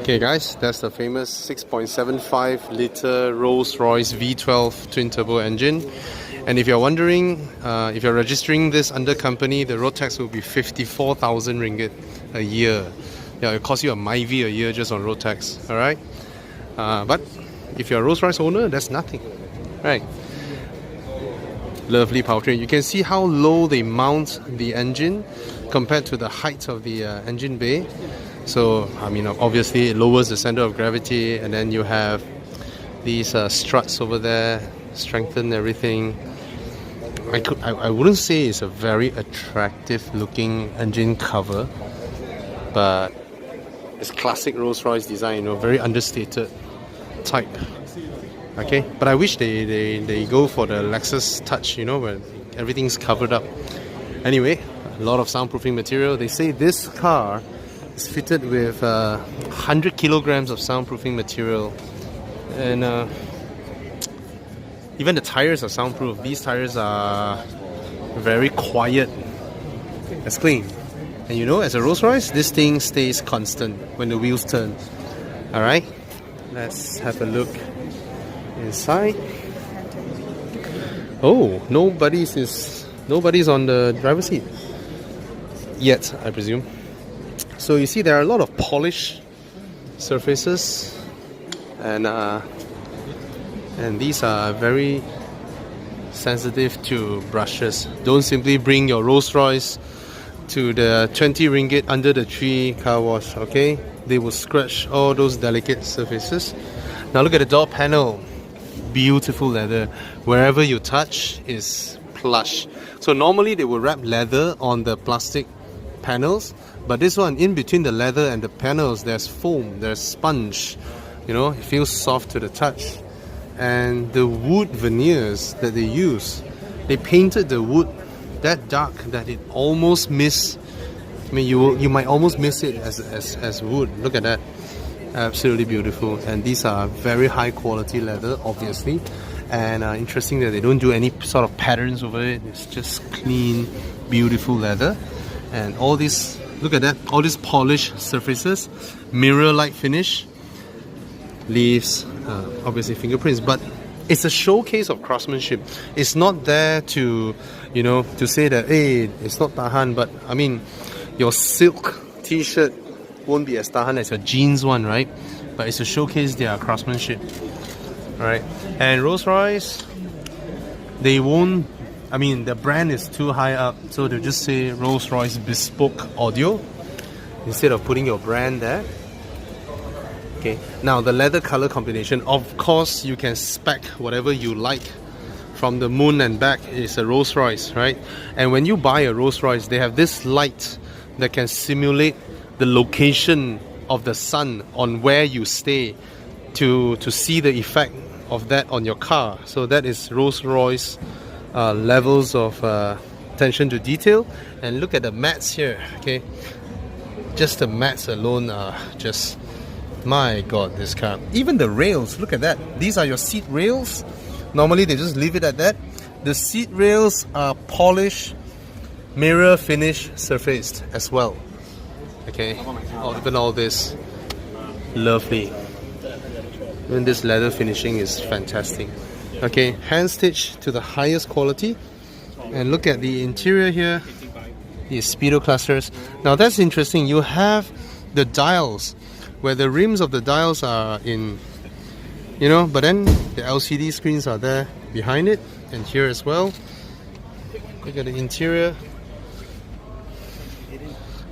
Okay guys, that's the famous 6.75 litre Rolls-Royce V12 twin turbo engine. And if you're wondering, if you're registering this under company, the road tax will be 54,000 ringgit a year. Yeah, it'll cost you a Myvi a year just on road tax, alright? But if you're a Rolls-Royce owner, that's nothing, right? Lovely powertrain. You can see how low they mount the engine compared to the height of the engine bay. So, I mean, obviously it lowers the center of gravity, and then you have these struts over there, strengthen everything. I wouldn't say it's a very attractive looking engine cover, but it's classic Rolls-Royce design, you know, very understated type. Okay, but I wish they go for the Lexus touch, you know, where everything's covered up. Anyway, a lot of soundproofing material. They say this car is fitted with 100 kilograms of soundproofing material, and even the tires are soundproof. These tires are very quiet. It's clean. And you know, as a Rolls-Royce, this thing stays constant when the wheels turn. Alright, let's have a look inside. Oh, nobody's on the driver's seat yet, I presume. So you see there are a lot of polished surfaces, and these are very sensitive to brushes. Don't simply bring your Rolls-Royce to the 20 ringgit under the tree car wash, okay? They will scratch all those delicate surfaces. Now look at the door panel. Beautiful leather. Wherever you touch is plush. So normally they will wrap leather on the plastic panels, but this one, in between the leather and the panels, there's foam, there's sponge. You know, it feels soft to the touch. And the wood veneers that they use, they painted the wood that dark that it almost miss. I mean, you might almost miss it as wood. Look at that. Absolutely beautiful. And these are very high quality leather, obviously, and interesting that they don't do any sort of patterns over it. It's just clean, beautiful leather. And all these, look at that, all these polished surfaces, mirror-like finish, leaves obviously fingerprints, but it's a showcase of craftsmanship. It's not there to, you know, to say that, hey, it's not tahan, but I mean, your silk t-shirt won't be as tahan as your jeans one, right? But it's to showcase their craftsmanship. Alright, and Rolls-Royce, they won't, I mean, the brand is too high up, so they'll just say Rolls-Royce Bespoke Audio instead of putting your brand there. Okay, now the leather color combination, of course you can spec whatever you like. From the moon and back is a Rolls-Royce, right? And when you buy a Rolls-Royce, they have this light that can simulate the location of the sun on where you stay to see the effect of that on your car. So that is Rolls-Royce levels of attention to detail. And look at the mats here, okay? Just the mats alone are just, my god, this car. Even the rails, look at that. These are your seat rails. Normally they just leave it at that. The seat rails are polished, mirror finish surfaced as well. Okay, even all this, lovely. Even this leather finishing is fantastic. Okay, hand stitched to the highest quality. And look at the interior here, the speedo clusters. Now that's interesting. You have the dials, where the rims of the dials are in, you know, but then the LCD screens are there behind it, and here as well. Look at the interior.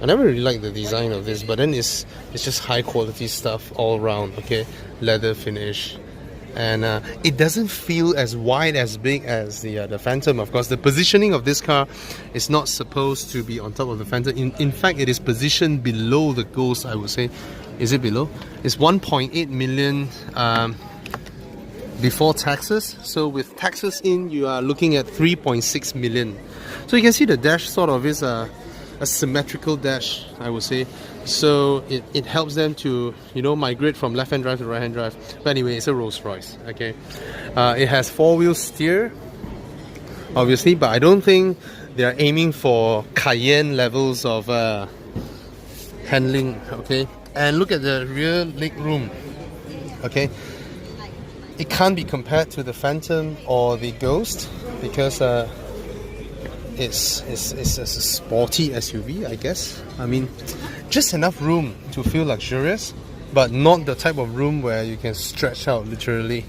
I never really liked the design of this, but then it's just high quality stuff all around. Okay, leather finish, and it doesn't feel as wide, as big as the Phantom. Of course, the positioning of this car is not supposed to be on top of the Phantom. In fact, it is positioned below the Ghost, I would say. Is it below? It's 1.8 million before taxes. So with taxes in, you are looking at 3.6 million. So you can see the dash sort of is a symmetrical dash, I would say. So it helps them to, you know, migrate from left-hand drive to right-hand drive. But anyway, it's a Rolls-Royce, okay? It has four-wheel steer, obviously, but I don't think they are aiming for Cayenne levels of handling, okay? And look at the rear leg room, okay? It can't be compared to the Phantom or the Ghost because it's a sporty SUV, I guess. I mean, just enough room to feel luxurious, but not the type of room where you can stretch out literally.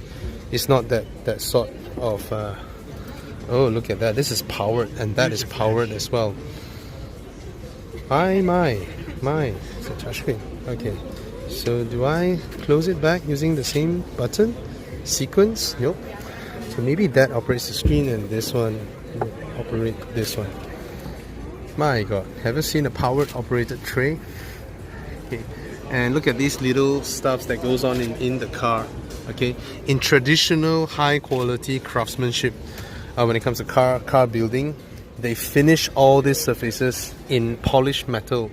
It's not that sort of... oh, look at that. This is powered, and that is powered as well. My. It's a touchscreen. Okay. So do I close it back using the same button? Sequence? Nope. So maybe that operates the screen and this one will operate this one. My god. Have you seen a powered operated tray? Okay. And look at these little stuffs that goes on in the car. Okay. In traditional high quality craftsmanship, when it comes to car building, they finish all these surfaces in polished metal.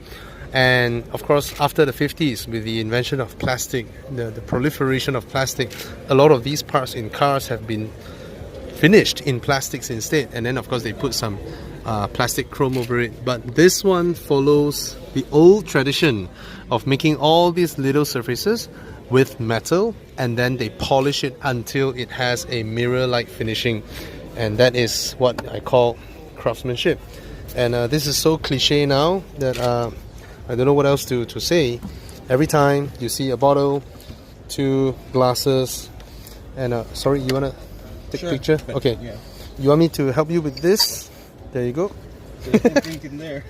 And of course, after the 50s, with the invention of plastic, the proliferation of plastic, a lot of these parts in cars have been finished in plastics instead. And then of course they put some plastic chrome over it. But this one follows the old tradition of making all these little surfaces with metal, and then they polish it until it has a mirror-like finishing. And that is what I call craftsmanship. And this is so cliche now that I don't know what else to say. Every time you see a bottle, 2 glasses, and sorry, you wanna take a picture? Okay. Yeah. You want me to help you with this? There you go. Drink in there.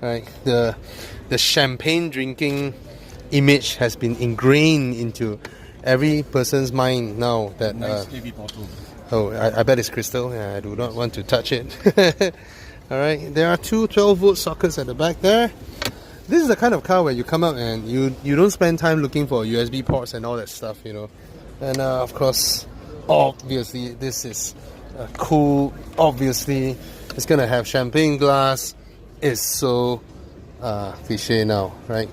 Right. The champagne drinking image has been ingrained into every person's mind now. That nice heavy bottle. Oh, I bet it's crystal. Yeah, I do not want to touch it. Alright, there are 2 12-volt sockets at the back there. This is the kind of car where you come out and you don't spend time looking for USB ports and all that stuff, you know. And of course, obviously, this is cool. Obviously, it's gonna have champagne glass. It's so cliche now, right?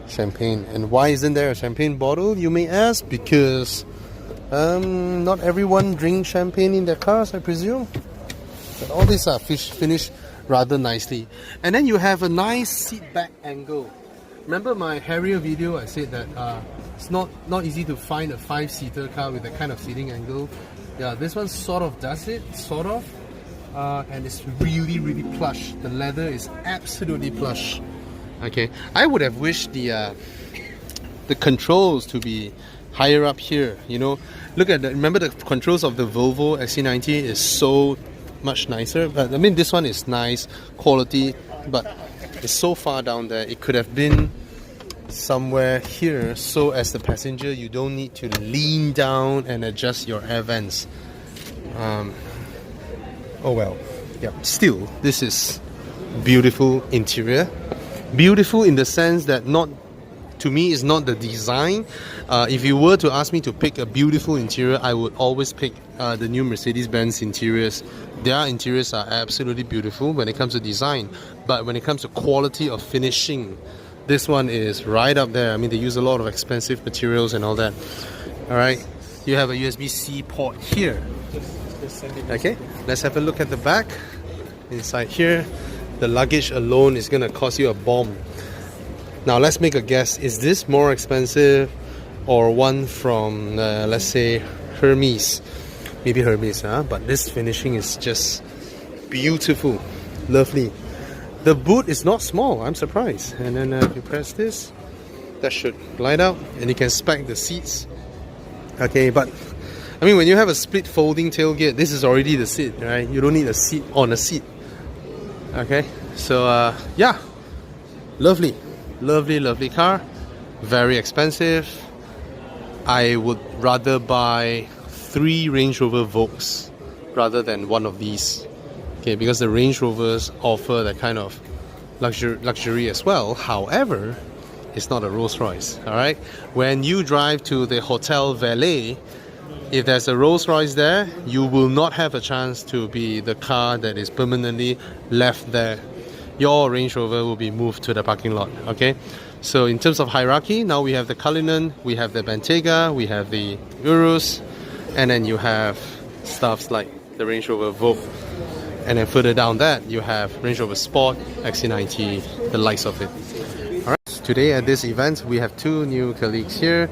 Champagne. And why isn't there a champagne bottle, you may ask? Because not everyone drinks champagne in their cars, I presume. But all these are finished rather nicely. And then you have a nice seat back angle. Remember my Harrier video? I said that it's not easy to find a 5-seater car with that kind of seating angle. Yeah, this one sort of does it, sort of. And it's really plush. The leather is absolutely plush. Okay, I would have wished the controls to be higher up here. You know, look at remember the controls of the Volvo XC90 is so much nicer, but I mean this one is nice quality, but it's so far down there. It could have been somewhere here, so as the passenger you don't need to lean down and adjust your air vents. Oh well, yeah. Still, this is beautiful interior. Beautiful in the sense that to me is not the design. If you were to ask me to pick a beautiful interior, I would always pick the new Mercedes-Benz interiors. Their interiors are absolutely beautiful when it comes to design, but when it comes to quality of finishing, this one is right up there. I mean, they use a lot of expensive materials and all that. Alright, you have a USB-C port here. Okay, let's have a look at the back. Inside here, the luggage alone is going to cost you a bomb. Now let's make a guess. Is this more expensive or one from, let's say, Hermes? Maybe Hermes, but this finishing is just beautiful, lovely. The boot is not small, I'm surprised. And then if you press this, that should glide out and you can spec the seats. Okay, but I mean, when you have a split folding tailgate, this is already the seat, right? You don't need a seat on a seat. Okay, so yeah, lovely car, very expensive. I would rather buy 3 Range Rover Vogues rather than one of these. Okay, because the Range Rovers offer that kind of luxury as well. However, it's not a Rolls Royce. Alright, when you drive to the Hotel Valet, if there's a Rolls Royce there, you will not have a chance to be the car that is permanently left there. Your Range Rover will be moved to the parking lot. Okay, so in terms of hierarchy, now we have the Cullinan, we have the Bentayga, we have the Urus, and then you have stuffs like the Range Rover Vogue. And then further down that, you have Range Rover Sport, XC90, the likes of it. today at this event we have two new colleagues here,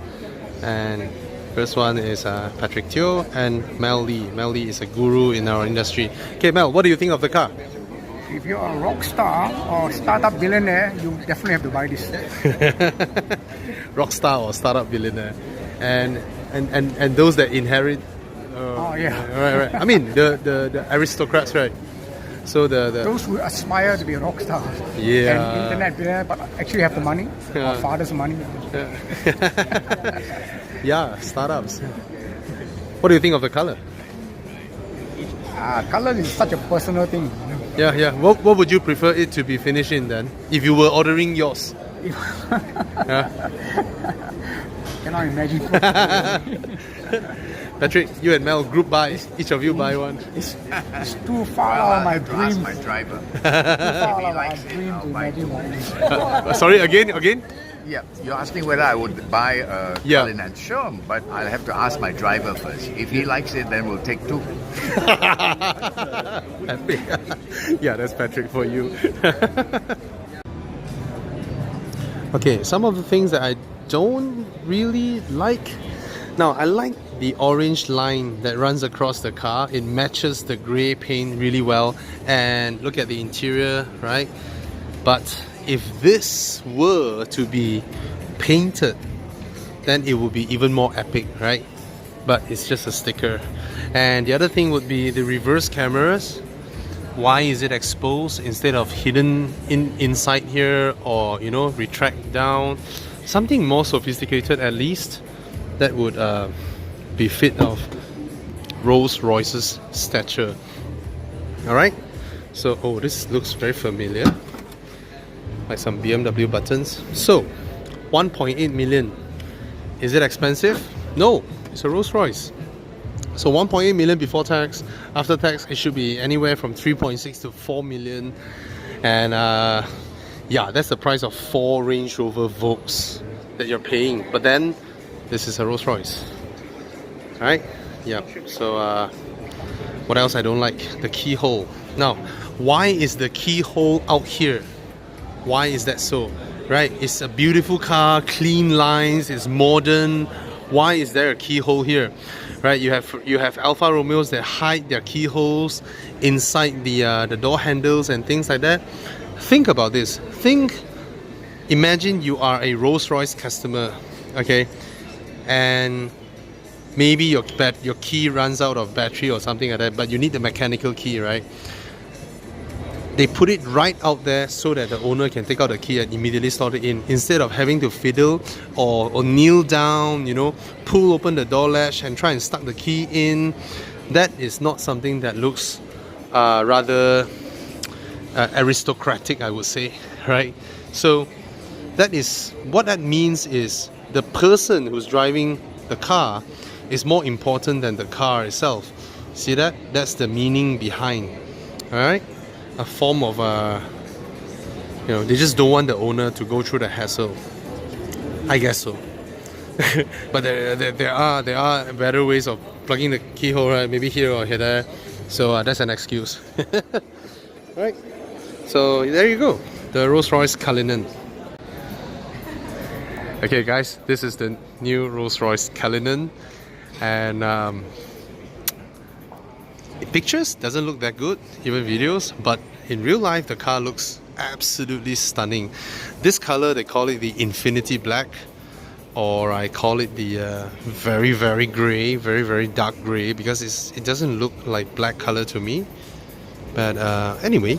and first one is Patrick Teo and Mel Lee. Mel Lee is a guru in our industry. Okay, Mel, what do you think of the car? If you're a rock star or startup billionaire, you definitely have to buy this. Rock star or startup billionaire, and those that inherit. Oh yeah. Right. I mean the aristocrats, right? So the Those who aspire to be rock stars Yeah. and internet billionaire, but actually have the money, Yeah. or father's money. yeah, startups. What do you think of the color? Color is such a personal thing. Yeah. What would you prefer it to be finished in then? If you were ordering yours? Yeah. Cannot imagine. Patrick, you and Mel group buy. Each of you buy one. It's too far out of my dreams. Ask my driver. Too far out of my likes it, dream I'll to buy imagine. Sorry, again? Yeah, you're asking whether I would buy a Yeah. Cullinan. Sure, but I'll have to ask my driver first. If he likes it, then we'll take two. Happy. Yeah, that's Patrick for you. Okay, some of the things that I don't really like. Now, I like the orange line that runs across the car. It matches the grey paint really well. And look at the interior, right? But if this were to be painted, then it would be even more epic, right? But it's just a sticker. And the other thing would be the reverse cameras. Why is it exposed instead of hidden inside here, or retract down? Something more sophisticated at least, that would be fit of Royce's stature. Alright, so this looks very familiar, like some BMW buttons. So 1.8 million, is it expensive? No, it's a Rolls-Royce. So 1.8 million before tax. After tax, it should be anywhere from 3.6 to 4 million. And yeah, that's the price of 4 Range Rover Vogues that you're paying. But then, this is a Rolls-Royce. Alright? Yeah. So what else I don't like? The keyhole. Now, why is the keyhole out here? Why is that so? Right? It's a beautiful car, clean lines, it's modern. Why is there a keyhole here? Right, you have Alfa Romeos that hide their keyholes inside the door handles and things like that. Think about this. Imagine you are a Rolls-Royce customer, okay, and maybe your key runs out of battery or something like that, but you need the mechanical key, right? They put it right out there so that the owner can take out the key and immediately slot it in, instead of having to fiddle or kneel down, pull open the door latch and try and stuck the key in. That is not something that looks rather aristocratic, I would say, right? So that is what that means, is the person who's driving the car is more important than the car itself. See that? That's the meaning behind. Alright? A form of they just don't want the owner to go through the hassle. I guess so. But there are better ways of plugging the keyhole, right? Maybe here or here there. So that's an excuse. Right. So there you go, the Rolls-Royce Cullinan. Okay, guys, this is the new Rolls-Royce Cullinan, and pictures doesn't look that good, even videos, but in real life the car looks absolutely stunning. This color, they call it the Infinity Black, or I call it the very, very grey, very, very dark grey, because it doesn't look like black color to me. But anyway,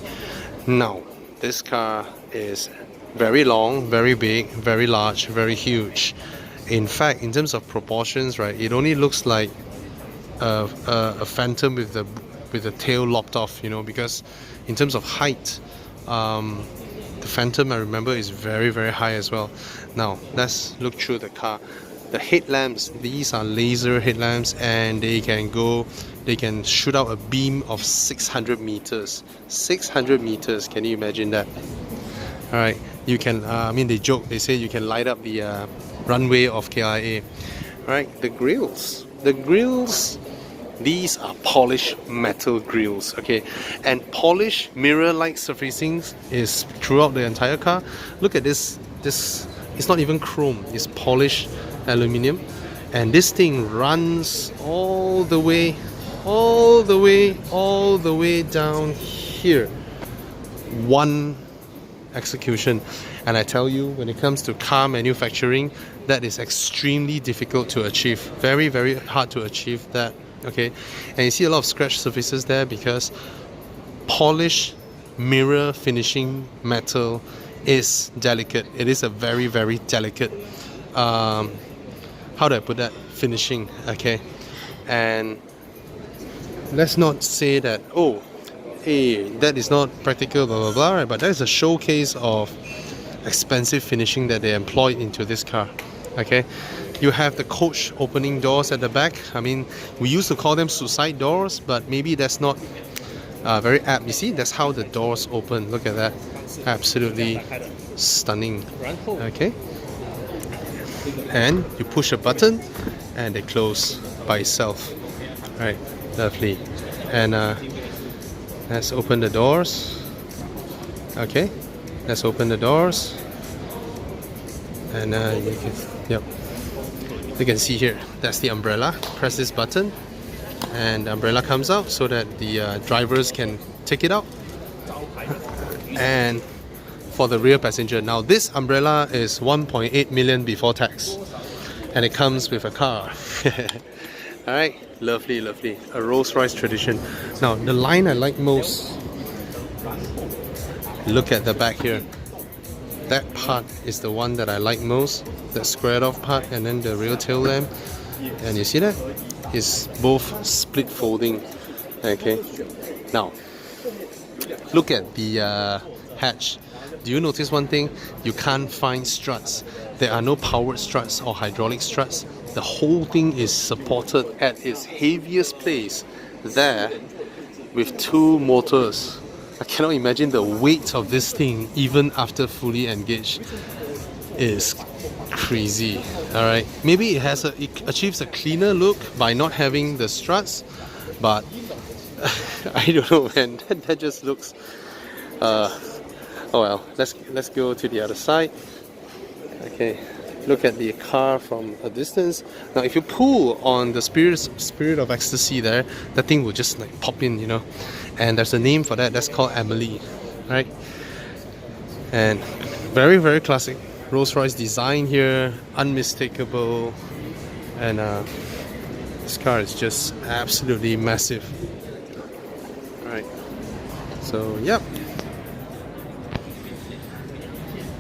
now this car is very long, very big, very large, very huge. In fact, in terms of proportions, right, it only looks like a Phantom with the tail lopped off, because in terms of height, the Phantom, I remember, is very, very high as well. Now let's look through the car. The headlamps, these are laser headlamps, and they can shoot out a beam of 600 meters. 600 meters, can you imagine that? Alright, you can, they say you can light up the runway of KIA. Alright, the grills, these are polished metal grills, okay, and polished mirror-like surfacing is throughout the entire car. Look at this This it's not even chrome, it's polished aluminium, and this thing runs all the way down here. One execution. And I tell you, when it comes to car manufacturing, that is extremely difficult to achieve. Very, very hard to achieve that. Okay, and you see a lot of scratch surfaces there because polished mirror finishing metal is delicate. It is a very, very delicate how do I put that, finishing. Okay, and let's not say that, oh, hey, that is not practical, blah blah blah, right? But that is a showcase of expensive finishing that they employed into this car. Okay, you have the coach opening doors at the back. I mean, we used to call them suicide doors, but maybe that's not very apt. You see, that's how the doors open. Look at that, absolutely stunning. Okay, and you push a button and they close by itself. Right, lovely. And let's open the doors. Okay, let's open the doors, and you can, yep, you can see here, that's the umbrella. Press this button and the umbrella comes out so that the drivers can take it out. And for the rear passenger, now this umbrella is 1.8 million before tax, and it comes with a car. Alright, lovely, lovely. A Rolls-Royce tradition. Now, the line I like most, look at the back here. That part is the one that I like most, that squared off part, and then the rear tail lamp. And you see that? It's both split folding. Okay. Now, look at the hatch. Do you notice one thing? You can't find struts. There are no powered struts or hydraulic struts. The whole thing is supported at its heaviest place there with two motors. I cannot imagine the weight of this thing even after fully engaged. Is crazy. Alright, maybe it achieves a cleaner look by not having the struts, but I don't know, man. That just looks oh well. Let's go to the other side. Okay, look at the car from a distance. Now if you pull on the spirit of ecstasy there, that thing will just like pop in, you know. And there's a name for that. That's called Emily. Right? And very, very classic Rolls-Royce design here, unmistakable. And this car is just absolutely massive. Alright, so yep,